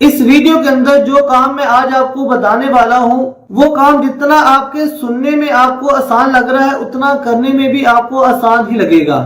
इस वीडियो के अंदर जो काम मैं आज आपको बताने वाला हूं, वो काम जितना आपके सुनने में आपको आसान लग रहा है उतना करने में भी आपको आसान ही लगेगा।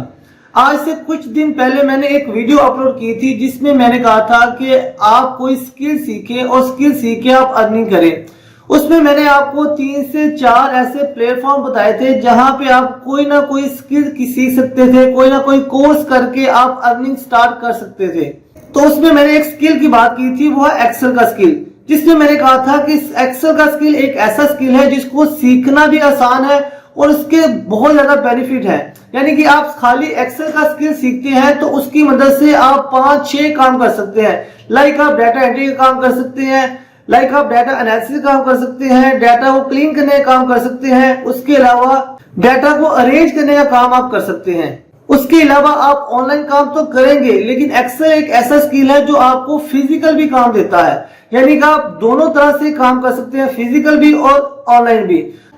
आज से कुछ दिन पहले मैंने एक वीडियो अपलोड की थी जिसमें मैंने कहा था कि आप कोई स्किल सीखें और स्किल सीख के आप अर्निंग करें। उसमें मैंने आपको 3 से 4 ऐसे प्लेटफॉर्म बताए थे जहां पे आप कोई ना कोई स्किल सीख सकते थे, कोई ना कोई कोर्स करके आप अर्निंग स्टार्ट कर सकते थे। तो उसमें मैंने एक स्किल की बात की थी, वो है एक्सेल का स्किल, जिसमें मैंने कहा था कि एक्सेल का स्किल एक ऐसा स्किल है जिसको सीखना भी आसान है और उसके बहुत ज्यादा बेनिफिट है। यानी कि आप खाली एक्सेल का स्किल सीखते हैं तो उसकी मदद से आप 5-6 काम कर सकते हैं। लाइक आप डाटा एंट्री का काम कर सकते हैं, लाइक आप डाटा एनालिसिस काम कर सकते हैं, डाटा को क्लीन करने का काम कर सकते हैं, उसके अलावा डाटा को अरेंज करने का काम आप कर सकते हैं। उसके अलावा आप ऑनलाइन काम तो करेंगे, लेकिन एक्सेल एक ऐसा स्किल है जो आपको फिजिकल भी काम देता है। यानी कि आप दोनों तरह से काम कर सकते हैं, फिजिकल भी और ऑनलाइन भी।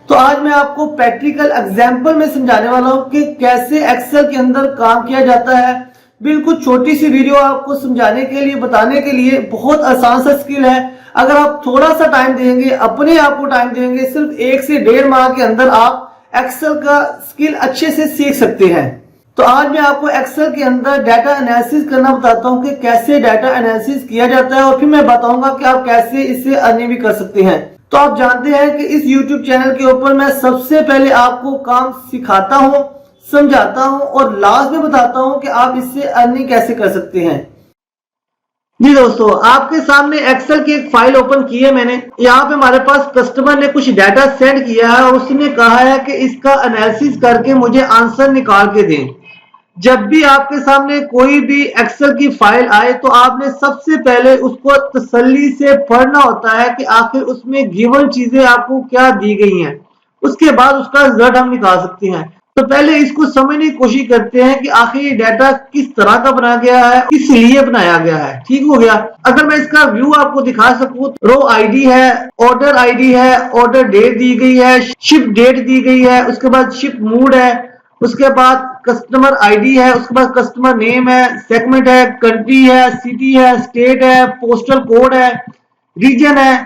तो आज मैं आपको प्रैक्टिकल एग्जांपल में समझाने वाला हूं कि कैसे एक्सेल के अंदर काम किया जाता है। बिल्कुल छोटी सी वीडियो आपको समझाने के लिए, बताने के लिए, बहुत आसान सा स्किल है। अगर आप थोड़ा सा टाइम देंगे, अपने आप को टाइम देंगे, सिर्फ 1 से 1.5 माह के अंदर आप एक्सेल का स्किल अच्छे से सीख सकते हैं। तो आज मैं आपको एक्सेल के अंदर डाटा एनालिसिस करना बताता हूं कि कैसे डाटा एनालिसिस किया जाता है और फिर मैं बताऊंगा कि आप कैसे इससे अर्निंग भी कर सकते हैं। तो आप जानते हैं कि इस YouTube चैनल के ऊपर मैं सबसे पहले आपको काम सिखाता हूं, समझाता हूं और लास्ट में बताता हूं कि आप इससे अर्निंग कैसे कर सकते हैं। जी दोस्तों, आपके सामने एक्सेल की एक फाइल ओपन की है मैंने। यहाँ पे हमारे पास कस्टमर ने कुछ डाटा सेंड किया है और उसने कहा है कि इसका एनालिसिस करके मुझे आंसर निकाल के दें। जब भी आपके सामने कोई भी एक्सेल की फाइल आए तो आपने सबसे पहले उसको तसल्ली से पढ़ना होता है कि आखिर उसमें गिवन चीजें आपको क्या दी गई हैं। उसके बाद उसका रिजल्ट हम निकाल सकते हैं। तो पहले इसको समझने की कोशिश करते हैं कि आखिर ये डाटा किस तरह का बनाया गया है, किस लिए बनाया गया है। ठीक हो गया। अगर मैं इसका व्यू आपको दिखा सकूं तो रो आईडी है, ऑर्डर आईडी है, ऑर्डर डेट दी गई है, शिप डेट दी गई है, उसके बाद शिप मूड है, उसके बाद कस्टमर आईडी है, उसके बाद कस्टमर नेम है, सेगमेंट है, कंट्री है, सिटी है, स्टेट है, पोस्टल कोड है, रीजन है,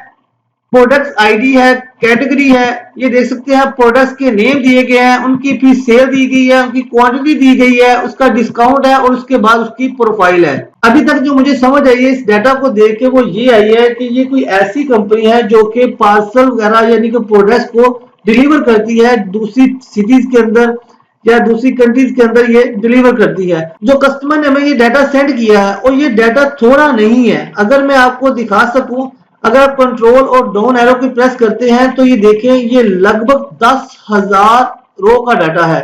प्रोडक्ट्स आईडी है, कैटेगरी है। ये देख सकते हैं प्रोडक्ट्स के नेम दिए गए हैं, उनकी फी सेल दी गई है, उनकी क्वांटिटी दी गई है, उसका डिस्काउंट है और उसके बाद उसकी प्रोफाइल है। अभी तक जो मुझे समझ आई है इस डाटा को देख के वो ये आई है कि ये कोई ऐसी कंपनी है जो कि पार्सल वगैरह यानी कि प्रोडक्ट्स को डिलीवर करती है दूसरी सिटीज के अंदर या दूसरी कंट्रीज के अंदर ये डिलीवर करती है। जो कस्टमर ने हमें ये डाटा सेंड किया है और ये डाटा थोड़ा नहीं है। अगर मैं आपको दिखा सकूं, अगर आप कंट्रोल और डाउन एरो की प्रेस करते हैं तो ये देखें, ये लगभग 10,000 रो का डाटा है।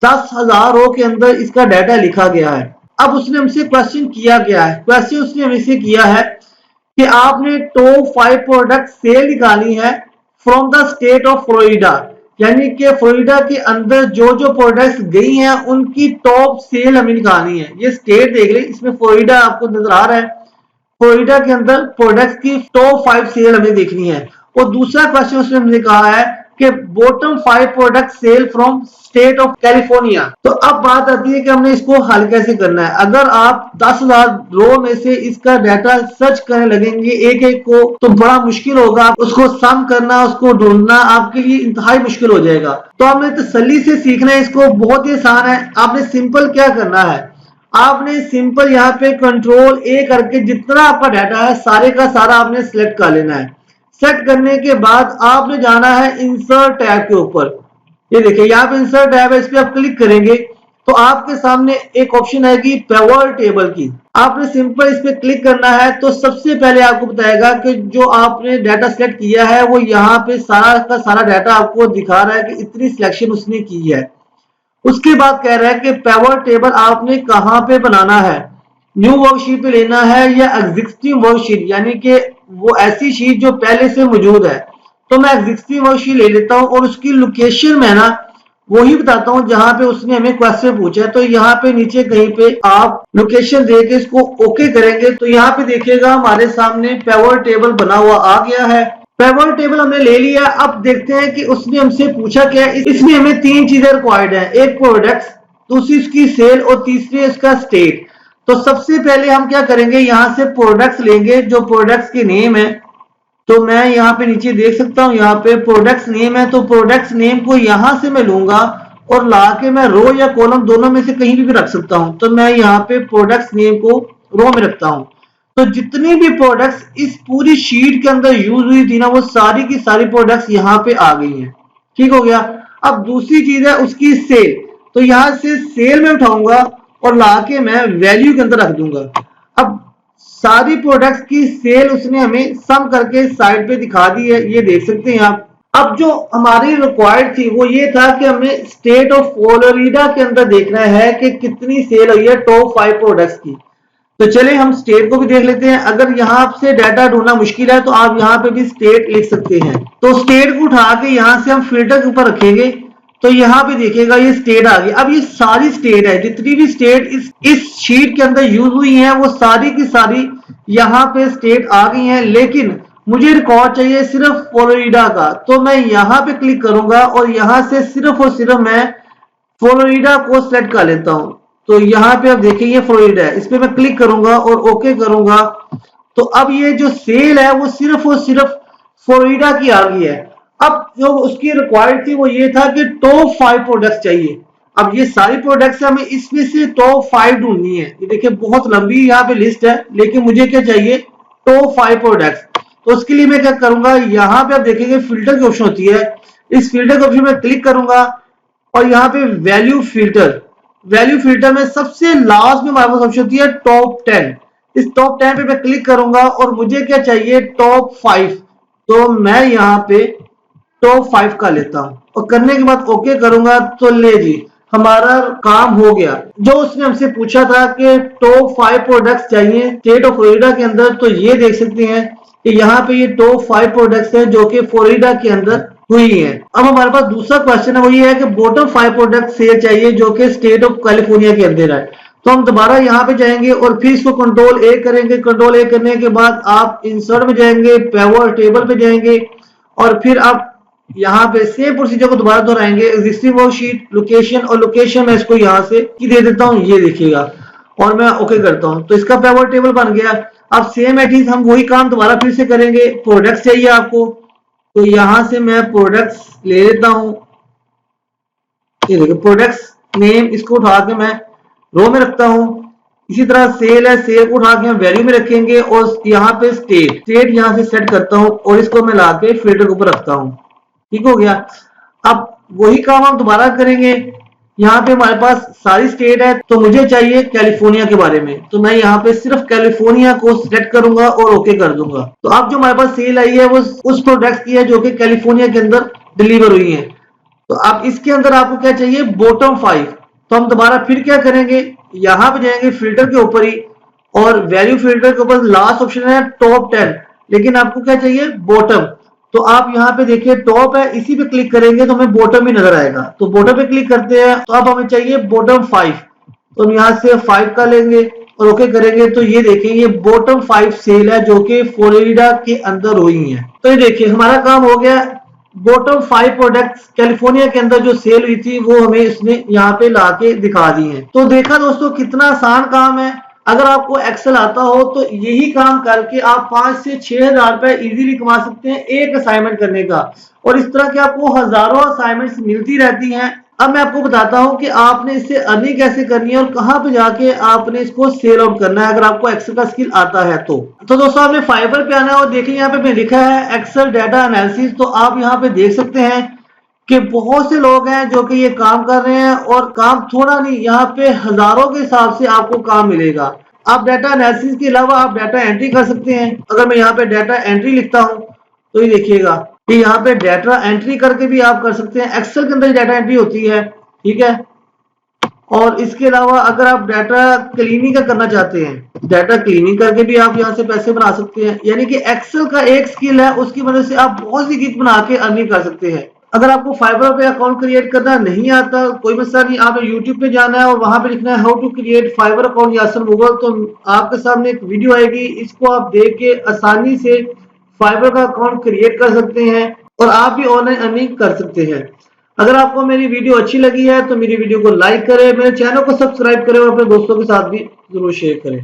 10,000 रो के अंदर इसका डाटा लिखा गया है। अब उसने हमसे क्वेश्चन किया गया है, क्वेश्चन उसने हमसे किया है कि आपने टॉप 5 प्रोडक्ट सेल निकाली है from the state of Florida. यानी कि फ्लोरिडा के अंदर जो जो प्रोडक्ट्स गई हैं उनकी टॉप सेल हमें निकालनी है। ये स्टेट देख ले, इसमें फ्लोरिडा आपको नजर आ रहा है। फ्लोरिडा के अंदर प्रोडक्ट्स की टॉप 5 सेल हमें देखनी है। और दूसरा क्वेश्चन उसने हमने कहा है कि bottom 5 product sale from state of California. तो अब बात आती है कि हमने इसको हल कैसे करना है। अगर आप 10,000 रो में से इसका डाटा सर्च करने लगेंगे एक एक को तो बड़ा मुश्किल होगा। उसको सम करना, उसको ढूंढना आपके लिए इंतहाई मुश्किल हो जाएगा। तो आपने तसल्ली से सीखना है इसको, बहुत ही आसान है। आपने सिंपल क्या करना है, आपने सिंपल यहाँ पे कंट्रोल ए करके जितना आपका डाटा है सारे का सारा आपने सिलेक्ट कर लेना है। सेट करने के बाद आपने जाना है इंसर्ट टैब के ऊपर। ये देखिए यहाँ पे इंसर्ट टैब है, इस पे आप क्लिक करेंगे तो आपके सामने एक ऑप्शन आएगी पिवट टेबल की। आपने सिंपल इस पे क्लिक करना है तो सबसे पहले आपको बताएगा कि जो आपने डाटा सेलेक्ट किया है वो यहाँ पे सारा का सारा डाटा आपको दिखा रहा है कि इतनी सिलेक्शन उसने की है। उसके बाद कह रहा है कि पिवट टेबल आपने कहाँ पे बनाना है, न्यू वर्कशीट पे लेना है या एग्जिस्टिंग वर्कशीट, यानी कि वो ऐसी शीट जो पहले से मौजूद है। तो मैं एग्जिस्टिंग वर्कशीट ले लेता हूँ और उसकी लोकेशन में ना वही बताता हूँ जहां पे उसने हमें क्वेश्चन पूछा है। तो यहाँ पे नीचे कहीं पे आप लोकेशन देके इसको ओके करेंगे तो यहाँ पे देखिएगा हमारे सामने पिवट टेबल बना हुआ आ गया है। पिवट टेबल हमने ले लिया। अब देखते हैं कि उसने हमसे पूछा क्या है। इसमें हमें 3 चीजें रिक्वायर्ड है, एक प्रोडक्ट, दूसरी उसकी सेल और तीसरी उसका स्टेट। तो सबसे पहले हम क्या करेंगे, यहाँ से प्रोडक्ट्स लेंगे, जो प्रोडक्ट्स के नेम है। तो मैं यहाँ पे नीचे देख सकता हूँ, यहाँ पे प्रोडक्ट्स नेम है, तो प्रोडक्ट्स नेम को यहाँ से मैं लूंगा और ला के मैं रो या कॉलम दोनों में से कहीं भी रख सकता हूँ। तो मैं यहाँ पे प्रोडक्ट्स नेम को रो में रखता हूँ। तो जितनी भी प्रोडक्ट्स इस पूरी शीट के अंदर यूज हुई थी ना, वो सारी की सारी प्रोडक्ट्स यहाँ पे आ गई हैं। ठीक हो गया। अब दूसरी चीज है उसकी सेल। तो यहाँ से सेल में उठाऊंगा और लाके मैं वैल्यू के अंदर रख दूंगा। अब सारी प्रोडक्ट्स की सेल उसने हमें सम करके साइड पे दिखा दी है, ये देख सकते हैं आप। अब जो हमारी रिक्वायर्ड थी वो ये था कि हमें स्टेट ऑफ फ्लोरिडा के अंदर देखना है कि कितनी सेल हुई है टॉप 5 प्रोडक्ट्स की। तो चले हम स्टेट को भी देख लेते हैं। अगर यहाँ से डाटा ढूंढना मुश्किल है तो आप यहाँ पे भी स्टेट लिख सकते हैं। तो स्टेट को उठा के यहाँ से हम फिल्टर के ऊपर रखेंगे, तो यहाँ पे देखिएगा ये स्टेट आ गई। अब ये सारी स्टेट है, जितनी भी स्टेट इस शीट के अंदर यूज हुई हैं वो सारी की सारी यहाँ पे स्टेट आ गई हैं। लेकिन मुझे रिकॉर्ड चाहिए सिर्फ फ्लोरिडा का, तो मैं यहाँ पे क्लिक करूंगा और यहाँ से सिर्फ और सिर्फ मैं फ्लोरिडा को सेलेक्ट कर लेता हूं। तो यहाँ पे आप देखिए फ्लोरिडा है, इस पे मैं क्लिक करूंगा और ओके करूंगा। तो अब ये जो सेल है वो सिर्फ और सिर्फ फ्लोरिडा की आ गई है। अब जो उसकी रिक्वायर्ड थी वो ये था कि टॉप 5 प्रोडक्ट्स चाहिए। अब ये सारी प्रोडक्ट्स हमें इसमें से टॉप 5 ढूंढनी है। ये देखिए बहुत लंबी यहाँ पे लिस्ट है, लेकिन मुझे क्या चाहिए, टॉप 5 प्रोडक्ट्स। तो उसके लिए मैं क्या करूंगा, यहाँ पे आप देखेंगे फिल्टर की ऑप्शन होती है, इस फिल्टर के ऑप्शन में क्लिक करूंगा और यहाँ पे वैल्यू फिल्टर में सबसे लास्ट में हमारे पास ऑप्शन होती है टॉप 10। इस टॉप 10 पे मैं क्लिक करूंगा और मुझे क्या चाहिए, टॉप 5। तो मैं यहाँ पे टॉप 5 का लेता हूं और करने के बाद ओके करूंगा। तो ले जी, हमारा काम हो गया। जो उसने हमसे पूछा था कि टॉप 5 प्रोडक्ट्स चाहिए स्टेट ऑफ फ्लोरिडा के अंदर, तो ये देख सकते हैं कि यहाँ पे ये टॉप 5 प्रोडक्ट्स हैं जो कि फ्लोरिडा के अंदर हुई है। अब हमारे पास दूसरा क्वेश्चन है, वो ये है कि बॉटम 5 प्रोडक्ट सेल चाहिए जो कि स्टेट ऑफ कैलिफोर्निया के अंदर है। तो हम दोबारा यहाँ पे जाएंगे और फिर इसको कंट्रोल ए करेंगे। कंट्रोल ए करने के बाद आप इंसर्ट में जाएंगे, पिवट टेबल पे जाएंगे और फिर आप यहाँ पे सेम प्रोसीजर को दोबारा दोहराएंगे। एग्जिस्टिंग वर्कशीट, लोकेशन, और लोकेशन मैं इसको यहाँ से की दे देता हूँ, ये देखिएगा, और मैं ओके करता हूँ। तो इसका पिवट टेबल बन गया। अब सेम एटीज हम वही काम दोबारा फिर से करेंगे। प्रोडक्ट्स चाहिए आपको, तो यहां से मैं प्रोडक्ट्स ले लेता हूं। ये देखिए प्रोडक्ट्स नेम, इसको उठा के मैं रो में रखता हूं। इसी तरह सेल है, सेल को उठा के हम वैल्यू में रखेंगे और यहाँ पे स्टेट यहां से सेट करता हूं और इसको मैं ला के फिल्टर के ऊपर रखता हूं। ठीक हो गया। अब वही काम हम दोबारा करेंगे। यहाँ पे हमारे पास सारी स्टेट है, तो मुझे चाहिए कैलिफोर्निया के बारे में, तो मैं यहाँ पे सिर्फ कैलिफोर्निया को सिलेक्ट करूंगा और ओके कर दूंगा। तो अब जो हमारे पास सेल आई है वो उस प्रोडक्ट की है जो कि कैलिफोर्निया के अंदर डिलीवर हुई है। तो अब इसके अंदर आपको क्या चाहिए, बॉटम 5। तो हम दोबारा फिर क्या करेंगे, यहाँ पे जाएंगे फिल्टर के ऊपर ही और वैल्यू फिल्टर के ऊपर लास्ट ऑप्शन है टॉप 10, लेकिन आपको क्या चाहिए, बॉटम। तो आप यहाँ पे देखिए टॉप है, इसी पे क्लिक करेंगे तो हमें बॉटम भी नजर आएगा। तो बॉटम पे क्लिक करते हैं, तो अब हमें चाहिए बॉटम 5। तो हम यहाँ से 5 का लेंगे और ओके करेंगे। तो ये देखिए ये बॉटम 5 सेल है जो कि फ्लोरिडा के अंदर हुई है। तो ये देखिए हमारा काम हो गया। बॉटम 5 प्रोडक्ट्स कैलिफोर्निया के अंदर जो सेल हुई थी वो हमें इसने यहाँ पे ला के दिखा दी है। तो देखा दोस्तों कितना आसान काम है। अगर आपको एक्सेल आता हो तो यही काम करके आप 5 से 6 हजार रुपए इजीली कमा सकते हैं एक असाइनमेंट करने का। और इस तरह के आपको हजारों असाइनमेंट्स मिलती रहती हैं। अब मैं आपको बताता हूं कि आपने इससे अर्निंग कैसे करनी है और कहां पे जाके आपने इसको सेल आउट करना है अगर आपको एक्सेल का स्किल आता है तो दोस्तों आपने फाइवर पे आना है और देखिए यहाँ पे लिखा है एक्सेल डाटा एनालिसिस। तो आप यहाँ पे देख सकते हैं कि बहुत से लोग हैं जो कि ये काम कर रहे हैं और काम थोड़ा नहीं, यहाँ पे हजारों के हिसाब से आपको काम मिलेगा। आप डाटा एनालिसिस के अलावा आप डाटा एंट्री कर सकते हैं। अगर मैं यहाँ पे डाटा एंट्री लिखता हूँ तो ये देखिएगा कि यहाँ पे डाटा एंट्री करके भी आप कर सकते हैं। एक्सेल के अंदर डाटा एंट्री होती है, ठीक है। और इसके अलावा अगर आप डाटा क्लीनिंग का करना चाहते हैं, डाटा क्लीनिंग करके भी आप यहाँ से पैसे बना सकते हैं। यानी कि एक्सेल का एक स्किल है, उसकी वजह से आप बहुत सी गिग बना के अर्निंग कर सकते हैं। अगर आपको फाइवर पे अकाउंट क्रिएट करना नहीं आता, कोई मसला नहीं, आपने यूट्यूब पे जाना है और वहां पे लिखना है how to create Fiverr account Yasir Mughal. तो आपके सामने एक वीडियो आएगी, इसको आप देख के आसानी से फाइवर का अकाउंट क्रिएट कर सकते हैं और आप भी ऑनलाइन अर्निंग कर सकते हैं। अगर आपको मेरी वीडियो अच्छी लगी है तो मेरी वीडियो को लाइक करें, मेरे चैनल को सब्सक्राइब करें और अपने दोस्तों के साथ भी जरूर शेयर करें।